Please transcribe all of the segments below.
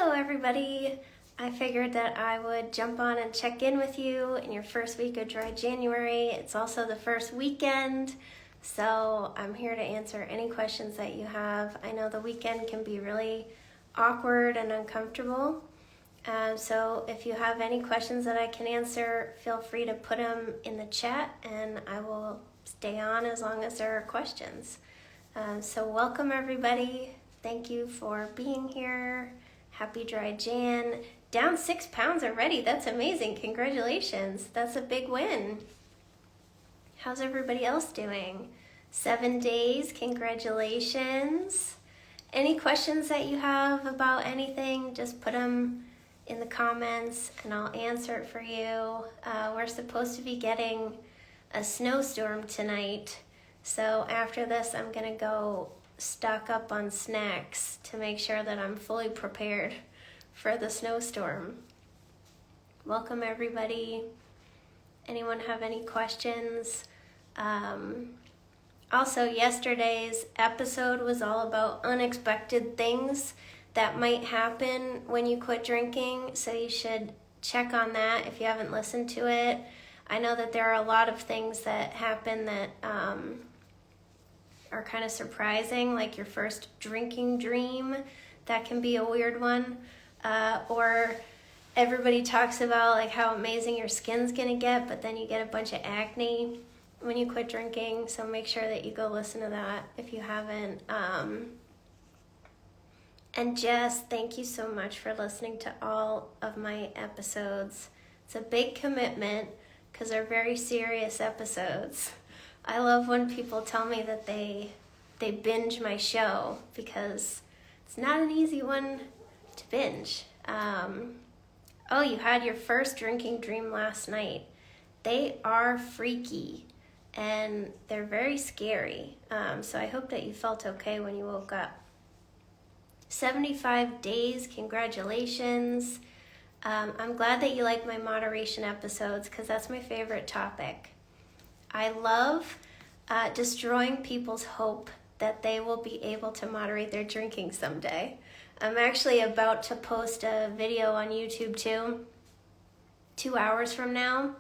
Hello everybody! I figured that I would jump on and check in with you in your first week of dry January. It's also the first weekend, so I'm here to answer any questions that you have. I know the weekend can be really awkward and uncomfortable, so if you have any questions that I can answer, feel free to put them in the chat and I will stay on as long as there are questions. So welcome everybody. Thank you for being here. Happy dry Jan. Down 6 pounds already. That's amazing. Congratulations. That's a big win. How's everybody else doing? 7 days. Congratulations. Any questions that you have about anything, just put them in the comments and I'll answer it for you. We're supposed to be getting a snowstorm tonight. So after this, I'm going to go stock up on snacks to make sure that I'm fully prepared for the snowstorm. Welcome everybody. Anyone have any questions? Also, yesterday's episode was all about unexpected things that might happen when you quit drinking, so you should check on that if you haven't listened to it. I know that there are a lot of things that happen that are kind of surprising, like your first drinking dream. That can be a weird one. Or everybody talks about like how amazing your skin's gonna get, but then you get a bunch of acne when you quit drinking. So make sure that you go listen to that if you haven't. And Jess, thank you so much for listening to all of my episodes. It's a big commitment because they're very serious episodes. I love when people tell me that they binge my show because it's not an easy one to binge. Oh, you had your first drinking dream last night. They are freaky and they're very scary. So I hope that you felt okay when you woke up. 75 days, congratulations. I'm glad that you like my moderation episodes because that's my favorite topic. I love destroying people's hope that they will be able to moderate their drinking someday. I'm actually about to post a video on YouTube too, 2 hours from now,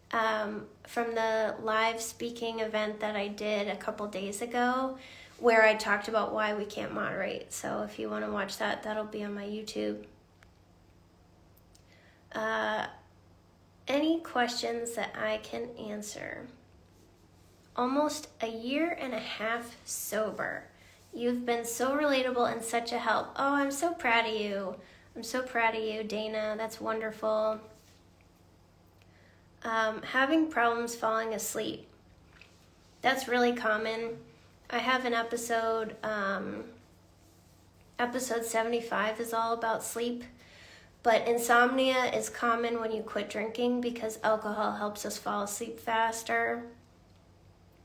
from the live speaking event that I did a couple days ago, where I talked about why we can't moderate. So if you want to watch that, that'll be on my YouTube. Any questions that I can answer? Almost a year and a half sober. You've been so relatable and such a help. Oh, I'm so proud of you. I'm so proud of you, Dana. That's wonderful. Having problems falling asleep. That's really common. I have an episode 75 is all about sleep. But insomnia is common when you quit drinking because alcohol helps us fall asleep faster.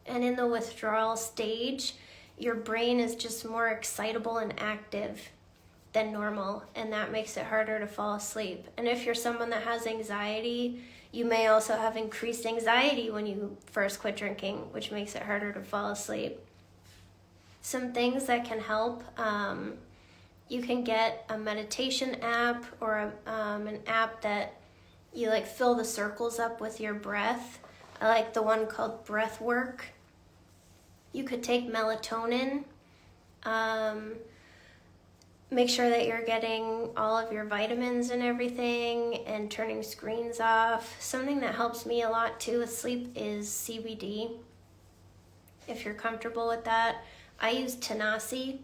And in the withdrawal stage, your brain is just more excitable and active than normal, and that makes it harder to fall asleep. And if you're someone that has anxiety, you may also have increased anxiety when you first quit drinking, which makes it harder to fall asleep. Some things that can help, you can get a meditation app or an app that you like fill the circles up with your breath. I like the one called Breath Work. You could take melatonin. Make sure that you're getting all of your vitamins and everything and turning screens off. Something that helps me a lot too with sleep is CBD. If you're comfortable with that. I use Tenassi.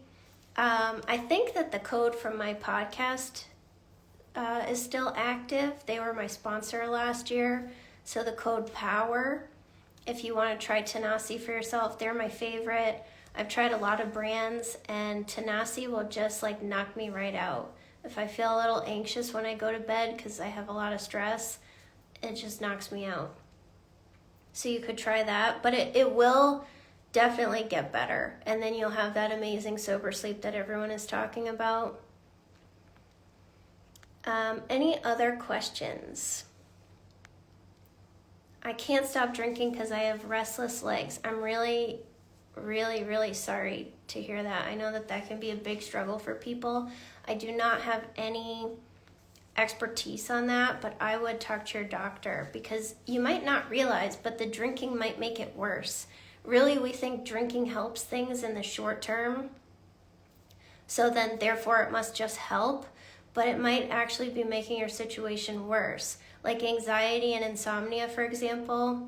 I think that the code from my podcast is still active. They were my sponsor last year. So the code POWER, if you want to try Tenassi for yourself, they're my favorite. I've tried a lot of brands and Tenassi will just like knock me right out. If I feel a little anxious when I go to bed because I have a lot of stress, it just knocks me out. So you could try that, but it will definitely get better. And then you'll have that amazing sober sleep that everyone is talking about. Any other questions? I can't stop drinking because I have restless legs. I'm really really, really sorry to hear that. I know that can be a big struggle for people. I do not have any expertise on that, but I would talk to your doctor, because you might not realize, but the drinking might make it worse. Really, we think drinking helps things in the short term, so then therefore it must just help, but it might actually be making your situation worse. Like anxiety and insomnia, for example,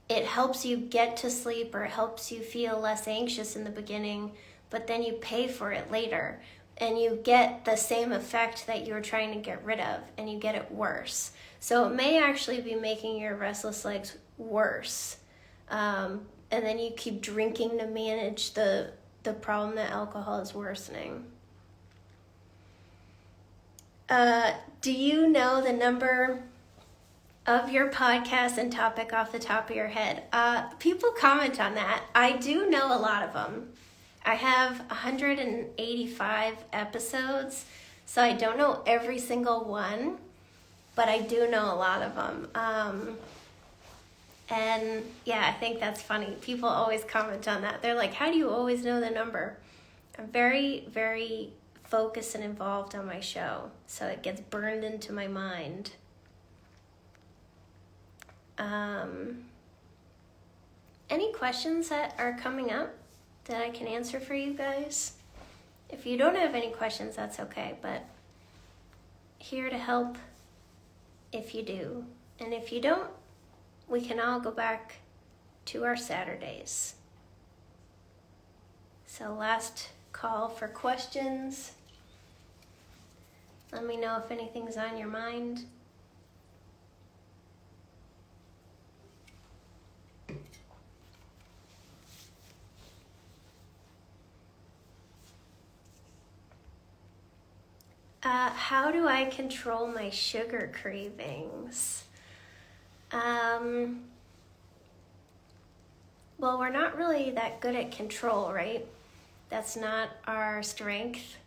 it helps you get to sleep or it helps you feel less anxious in the beginning, but then you pay for it later and you get the same effect that you were trying to get rid of, and you get it worse. So it may actually be making your restless legs worse. And then you keep drinking to manage the problem that alcohol is worsening. Do you know the number of your podcast and topic off the top of your head? People comment on that. I do know a lot of them. I have 185 episodes, so I don't know every single one, but I do know a lot of them. And yeah, I think that's funny. People always comment on that. They're like, how do you always know the number? I'm very, very focused and involved on my show, so it gets burned into my mind. Any questions that are coming up that I can answer for you guys? If you don't have any questions, that's okay, but here to help if you do. And if you don't, we can all go back to our Saturdays. So last call for questions. Let me know if anything's on your mind. How do I control my sugar cravings? Well, we're not really that good at control, right? That's not our strength.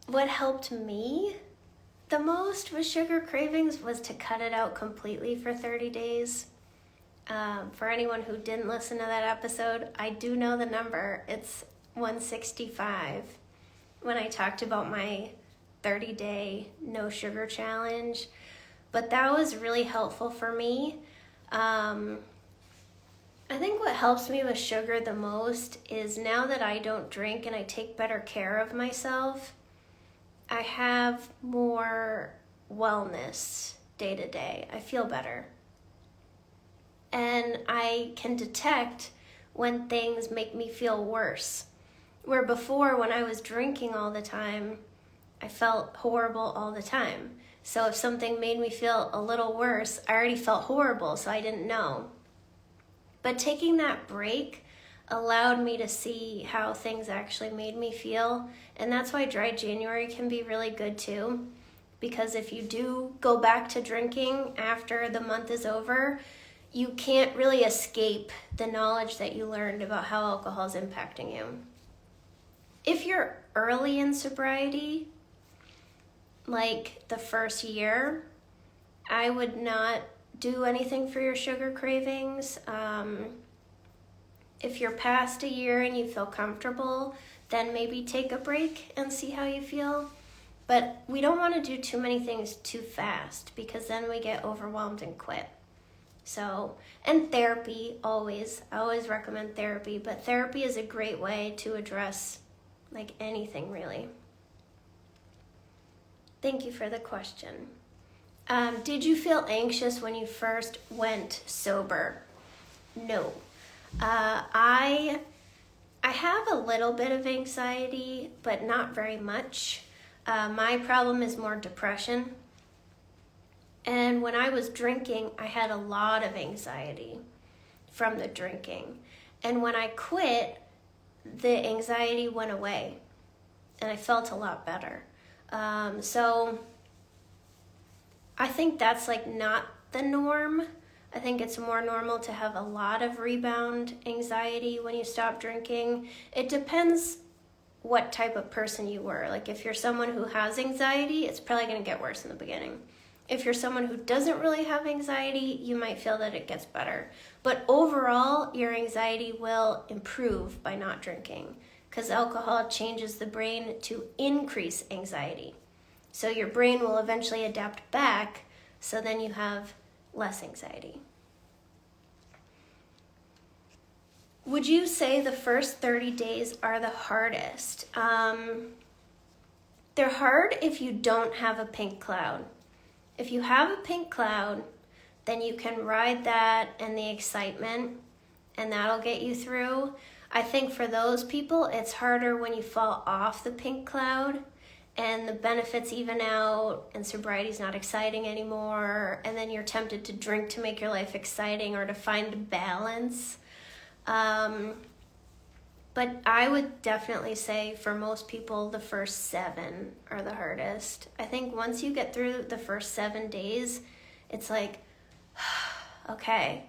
What helped me the most with sugar cravings was to cut it out completely for 30 days. For anyone who didn't listen to that episode, I do know the number. It's 165. When I talked about my 30-day no sugar challenge. But that was really helpful for me. I think what helps me with sugar the most is now that I don't drink and I take better care of myself, I have more wellness day to day. I feel better. And I can detect when things make me feel worse. Where before, when I was drinking all the time, I felt horrible all the time. So if something made me feel a little worse, I already felt horrible, so I didn't know. But taking that break allowed me to see how things actually made me feel. And that's why dry January can be really good too. Because if you do go back to drinking after the month is over, you can't really escape the knowledge that you learned about how alcohol is impacting you. If you're early in sobriety, like the first year, I would not do anything for your sugar cravings. If you're past a year and you feel comfortable, then maybe take a break and see how you feel. But we don't want to do too many things too fast, because then we get overwhelmed and quit. So, and therapy, I always recommend therapy, but therapy is a great way to address like anything really. Thank you for the question. Did you feel anxious when you first went sober? No. I have a little bit of anxiety, but not very much. My problem is more depression. And when I was drinking, I had a lot of anxiety from the drinking. And when I quit, the anxiety went away and I felt a lot better. So I think that's like not the norm. I think it's more normal to have a lot of rebound anxiety when you stop drinking. It depends what type of person you were. Like if you're someone who has anxiety, it's probably going to get worse in the beginning. If you're someone who doesn't really have anxiety, you might feel that it gets better. But overall, your anxiety will improve by not drinking, because alcohol changes the brain to increase anxiety. So your brain will eventually adapt back, so then you have less anxiety. Would you say the first 30 days are the hardest? They're hard if you don't have a pink cloud. If you have a pink cloud, then you can ride that and the excitement, and that'll get you through. I think for those people, it's harder when you fall off the pink cloud and the benefits even out and sobriety's not exciting anymore, and then you're tempted to drink to make your life exciting or to find balance. But I would definitely say for most people, the first 7 are the hardest. I think once you get through the first 7 days, it's like, okay,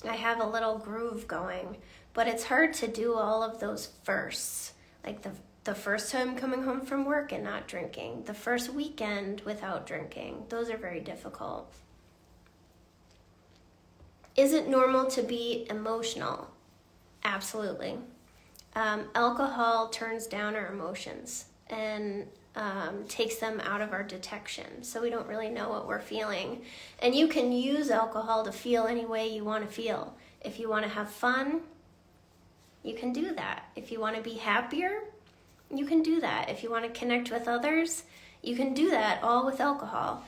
I have a little groove going. But it's hard to do all of those firsts, like the first time coming home from work and not drinking, the first weekend without drinking. Those are very difficult. Is it normal to be emotional? Absolutely. Alcohol turns down our emotions and takes them out of our detection, so we don't really know what we're feeling. And you can use alcohol to feel any way you want to feel. If you want to have fun, you can do that. If you want to be happier, you can do that. If you want to connect with others, you can do that all with alcohol.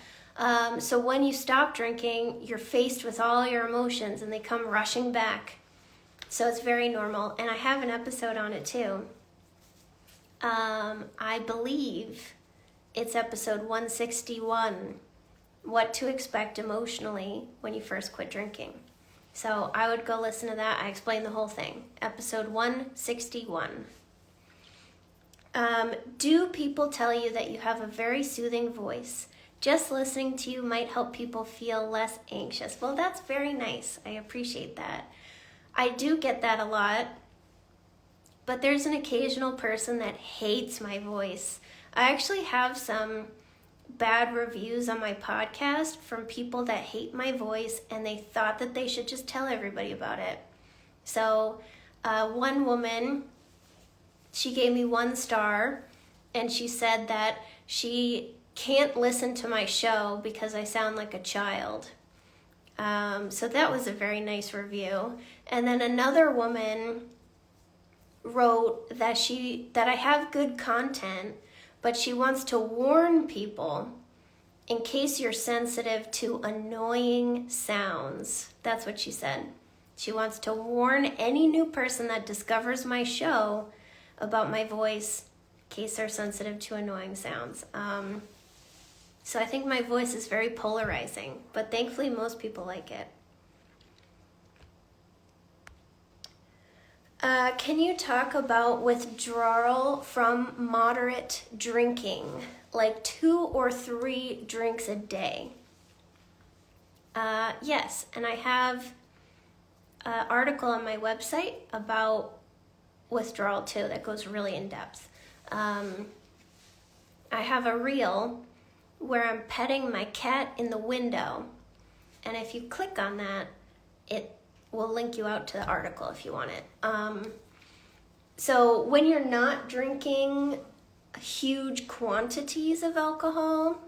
So when you stop drinking, you're faced with all your emotions and they come rushing back. So it's very normal. And I have an episode on it too. I believe it's episode 161, What to Expect Emotionally When You First Quit Drinking. So I would go listen to that. I explain the whole thing. Episode 161. Do people tell you that you have a very soothing voice? Just listening to you might help people feel less anxious. Well, that's very nice. I appreciate that. I do get that a lot, but there's an occasional person that hates my voice. I actually have some bad reviews on my podcast from people that hate my voice, and they thought that they should just tell everybody about it. So one woman, she gave me 1 star, and she said that she can't listen to my show because I sound like a child. So that was a very nice review. And then another woman wrote that I have good content, but she wants to warn people in case you're sensitive to annoying sounds. That's what she said. She wants to warn any new person that discovers my show about my voice in case they're sensitive to annoying sounds. So I think my voice is very polarizing, but thankfully most people like it. Can you talk about withdrawal from moderate drinking, like 2 or 3 drinks a day? Yes, and I have an article on my website about withdrawal too that goes really in depth. I have a reel where I'm petting my cat in the window, and if you click on that, it will link you out to the article if you want it. So when you're not drinking huge quantities of alcohol,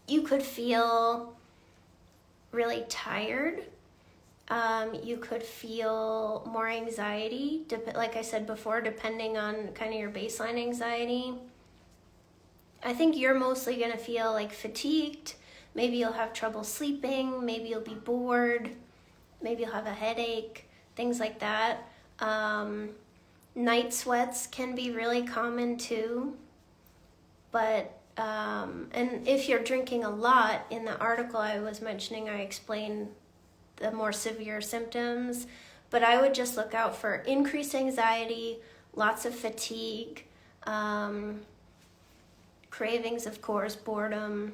you could feel really tired. You could feel more anxiety, like I said before, depending on kind of your baseline anxiety. I think you're mostly going to feel like fatigued. Maybe you'll have trouble sleeping. Maybe you'll be bored. Maybe you'll have a headache, things like that. Night sweats can be really common too. But, and if you're drinking a lot, in the article I was mentioning, I explain the more severe symptoms. But I would just look out for increased anxiety, lots of fatigue, cravings, of course, boredom,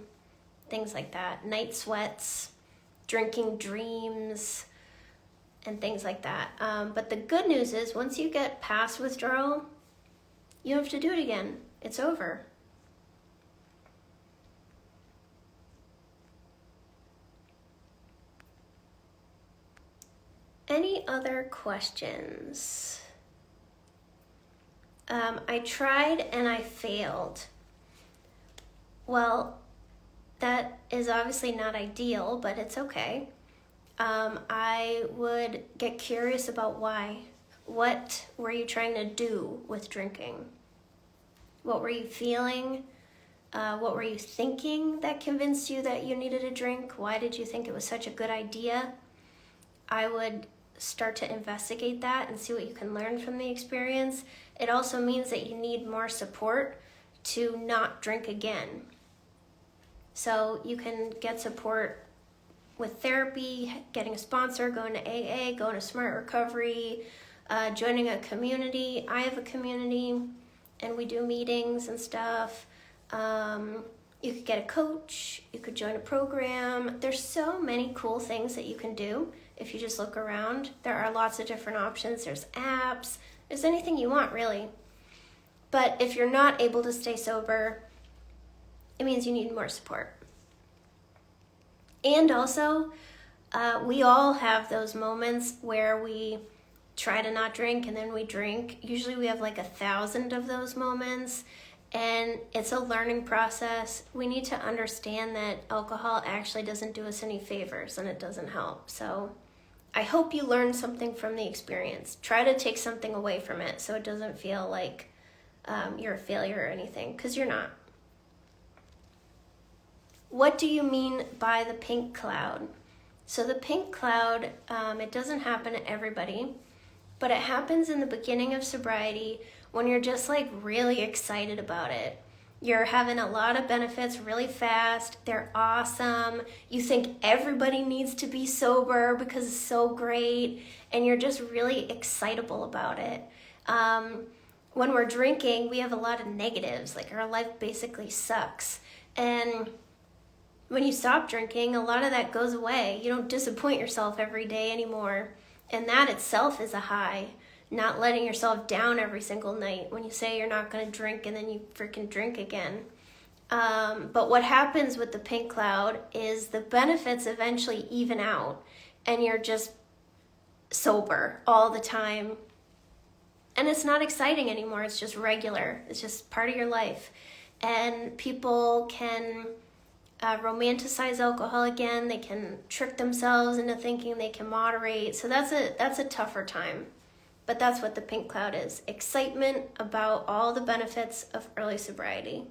things like that. Night sweats, drinking dreams, and things like that. But the good news is once you get past withdrawal, you don't have to do it again. It's over. Any other questions? I tried and I failed. Well, that is obviously not ideal, but it's okay. I would get curious about why. What were you trying to do with drinking? What were you feeling? What were you thinking that convinced you that you needed a drink? Why did you think it was such a good idea? I would start to investigate that and see what you can learn from the experience. It also means that you need more support to not drink again. So you can get support with therapy, getting a sponsor, going to AA, going to Smart Recovery, joining a community. I have a community and we do meetings and stuff. You could get a coach, you could join a program. There's so many cool things that you can do if you just look around. There are lots of different options. There's apps, there's anything you want really. But if you're not able to stay sober, it means you need more support. And also, we all have those moments where we try to not drink and then we drink. Usually we have like 1,000 of those moments, and it's a learning process. We need to understand that alcohol actually doesn't do us any favors and it doesn't help. So I hope you learned something from the experience. Try to take something away from it so it doesn't feel like you're a failure or anything, because you're not. What do you mean by the pink cloud? So the pink cloud, it doesn't happen to everybody, but it happens in the beginning of sobriety when you're just like really excited about it. You're having a lot of benefits really fast. They're awesome. You think everybody needs to be sober because it's so great, and you're just really excitable about it. When we're drinking, we have a lot of negatives, like our life basically sucks. And when you stop drinking, a lot of that goes away. You don't disappoint yourself every day anymore. And that itself is a high. Not letting yourself down every single night when you say you're not going to drink and then you freaking drink again. But what happens with the pink cloud is the benefits eventually even out and you're just sober all the time. And it's not exciting anymore. It's just regular. It's just part of your life. And people can romanticize alcohol again. They can trick themselves into thinking they can moderate. So that's a tougher time. But that's what the pink cloud is. Excitement about all the benefits of early sobriety.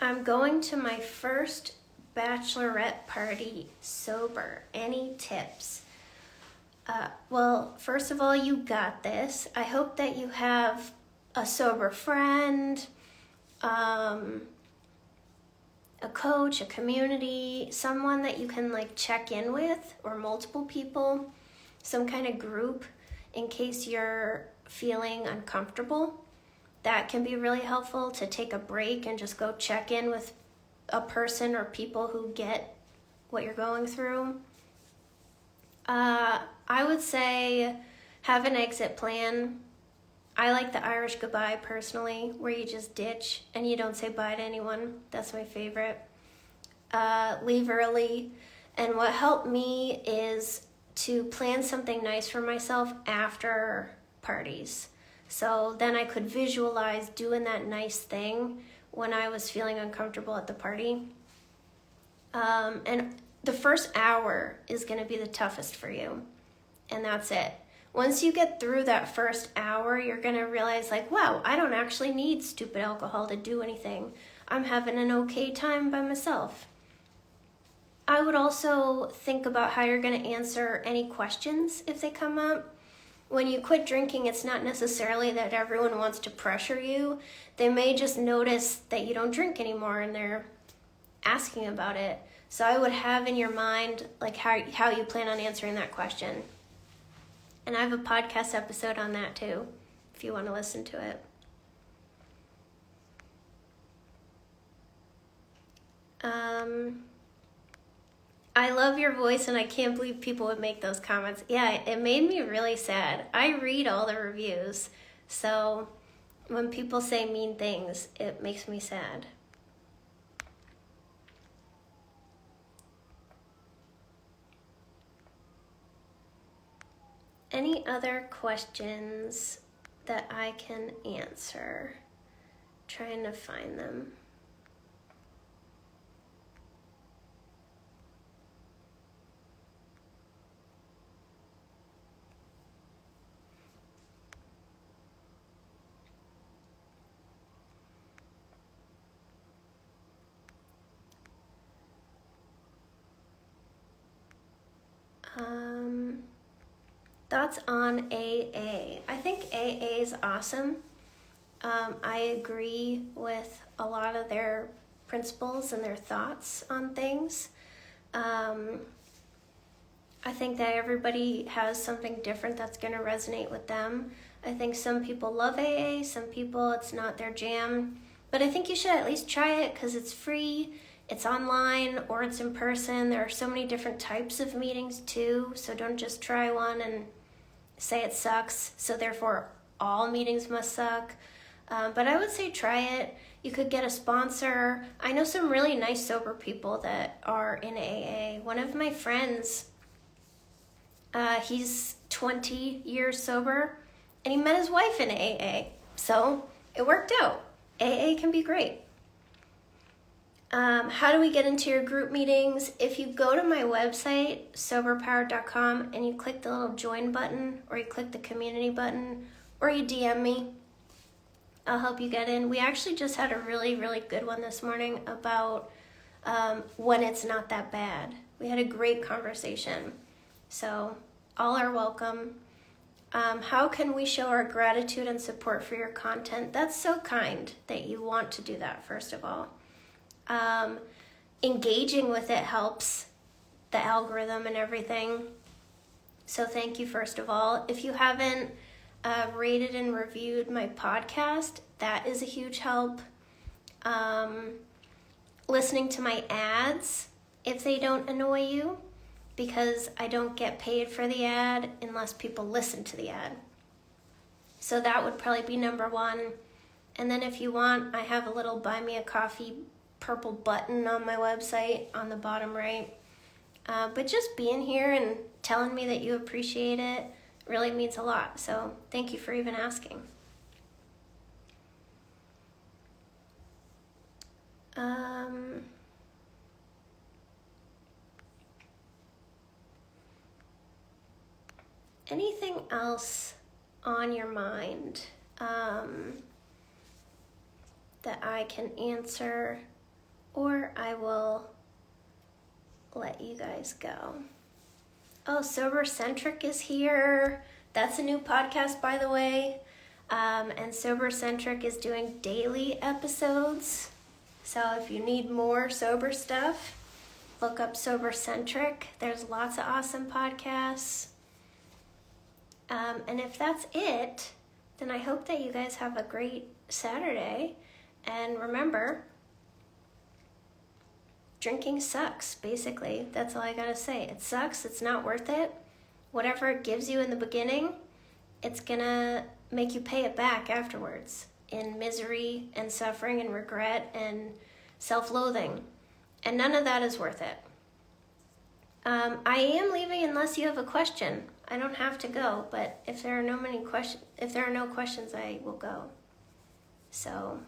I'm going to my first bachelorette party sober. Any tips? Well, first of all, you got this. I hope that you have a sober friend, a coach, a community, someone that you can like check in with, or multiple people, some kind of group in case you're feeling uncomfortable. That can be really helpful, to take a break and just go check in with a person or people who get what you're going through. I would say have an exit plan. I like the Irish goodbye personally, where you just ditch and you don't say bye to anyone. That's my favorite. Leave early. And what helped me is to plan something nice for myself after parties. So then I could visualize doing that nice thing when I was feeling uncomfortable at the party. And the first hour is going to be the toughest for you. And that's it. Once you get through that first hour, you're going to realize like, wow, I don't actually need stupid alcohol to do anything. I'm having an okay time by myself. I would also think about how you're going to answer any questions if they come up. When you quit drinking, it's not necessarily that everyone wants to pressure you. They may just notice that you don't drink anymore and they're asking about it. So I would have in your mind like how you plan on answering that question. And I have a podcast episode on that too, if you want to listen to it. I love your voice, and I can't believe people would make those comments. Yeah, it made me really sad. I read all the reviews, so When people say mean things, it makes me sad. Any other questions that I can answer? Trying to find them. Thoughts on AA? I think AA is awesome. I agree with a lot of their principles and their thoughts on things. I think that everybody has something different that's going to resonate with them. I think some people love AA, some people it's not their jam. But I think you should at least try it because it's free, it's online, or it's in person. There are so many different types of meetings too, so don't just try one and say it sucks, so therefore all meetings must suck. But I would say try it. You could get a sponsor. I know some really nice sober people that are in AA. One of my friends, he's 20 years sober, and he met his wife in AA. So it worked out. AA can be great. How do we get into your group meetings? If you go to my website, soberpowered.com, and you click the little join button, or you click the community button, or you DM me, I'll help you get in. We actually just had a really, really good one this morning about when it's not that bad. We had a great conversation. So all are welcome. How can we show our gratitude and support for your content? That's so kind that you want to do that, first of all. Engaging with it helps the algorithm and everything. So thank you, first of all. If you haven't rated and reviewed my podcast, that is a huge help. Listening to my ads, if they don't annoy you, because I don't get paid for the ad unless people listen to the ad. So that would probably be number one. And then if you want, I have a little buy me a coffee purple button on my website on the bottom right. But just being here and telling me that you appreciate it really means a lot. So thank you for even asking. Anything else on your mind that I can answer, or I will let you guys go? Oh, Sober Centric is here. That's a new podcast, by the way. And Sober Centric is doing daily episodes. So if you need more sober stuff, look up Sober Centric. There's lots of awesome podcasts. And if that's it, then I hope that you guys have a great Saturday. And remember, drinking sucks, basically. That's all I gotta say. It sucks. It's not worth it. Whatever it gives you in the beginning, it's gonna make you pay it back afterwards in misery and suffering and regret and self-loathing. And none of that is worth it. I am leaving unless you have a question. I don't have to go, but if there are no questions, I will go. So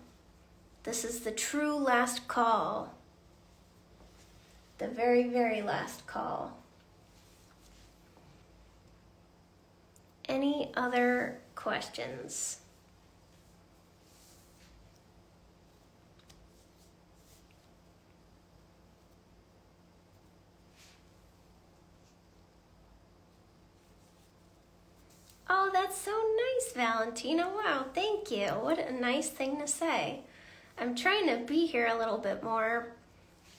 this is the true last call. The very, very last call. Any other questions? Oh, that's so nice, Valentina. Wow, thank you. What a nice thing to say. I'm trying to be here a little bit more.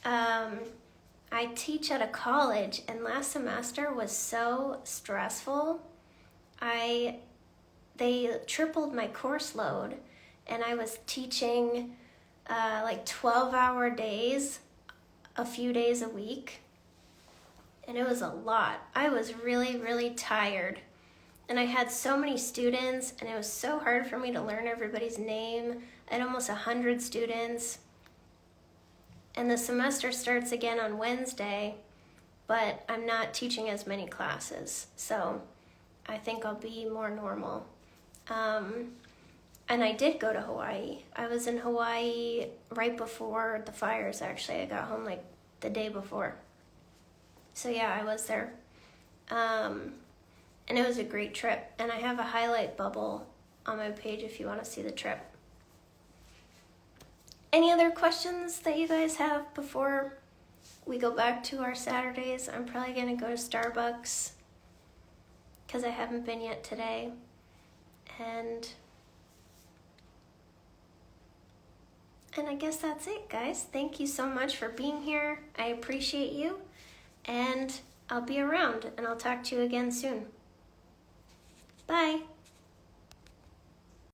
I teach at a college, and last semester was so stressful. They tripled my course load, and I was teaching like 12-hour days, a few days a week, and it was a lot. I was really, really tired. And I had so many students, and it was so hard for me to learn everybody's name. I had almost 100 students. And the semester starts again on Wednesday, but I'm not teaching as many classes. So I think I'll be more normal. And I did go to Hawaii. I was in Hawaii right before the fires, actually. I got home like the day before. So yeah, I was there. And it was a great trip. And I have a highlight bubble on my page if you want to see the trip. Any other questions that you guys have before we go back to our Saturdays? I'm probably going to go to Starbucks because I haven't been yet today. And I guess that's it, guys. Thank you so much for being here. I appreciate you. And I'll be around, and I'll talk to you again soon. Bye.